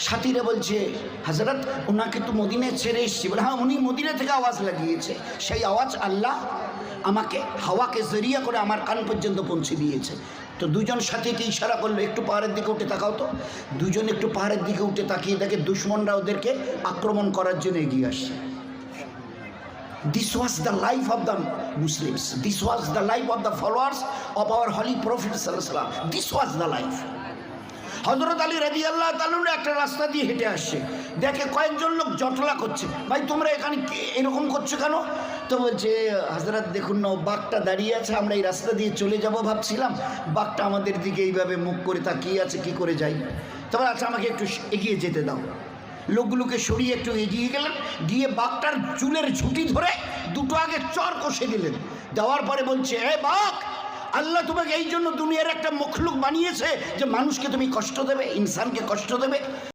সাথীরা বলছে হযরত ওনাকে তো মদিনায় ছেড়ে এসেছি। বলে হ্যাঁ, উনি মদিনা থেকে আওয়াজ লাগিয়েছে, সেই আওয়াজ আল্লাহ আমাকে হাওয়াকে জরিয়া করে আমার কান পর্যন্ত পৌঁছে দিয়েছে। তো দুজন সাথীকে ইশারা করলো একটু পাহাড়ের দিকে উঠে তাকাও। তো দুজন একটু পাহাড়ের দিকে উঠে তাকিয়ে দেখে দুশ্মনরা ওদেরকে আক্রমণ করার জন্য এগিয়ে আসছে। This was the life of the Muslims. This was the life of the followers of our holy Prophet sallallahu alaihi wasallam. This was the life. হযরত আলী রাদিয়াল্লাহু তাআলা একটা রাস্তা দিয়ে হেঁটে আসছে, দেখে কয়েকজন লোক জটলা করছে। ভাই তোমরা এখানে এরকম করছো কেন? তো বলছে হযরত দেখুন না, বাঘটা দাঁড়িয়ে আছে, আমরা এই রাস্তা দিয়ে চলে যাব ভাবছিলাম, বাঘটা আমাদের দিকে এইভাবে মুখ করে তাকিয়ে আছে, কি করে যাই? তবে আচ্ছা আমাকে একটু এগিয়ে যেতে দাও। লোকগুলোকে সরিয়ে একটু এগিয়ে গেলেন, গিয়ে বাঘটার চুলের ঝুঁটি ধরে দুটো আগে চর কষে দিলেন। দেওয়ার পরে বলছে, এ বাঘ, আল্লাহ তোমাকে এই জন্য দুনিয়ার একটা মখলুক বানিয়েছে যে মানুষকে তুমি কষ্ট দেবে, ইনসানকে কষ্ট দেবে।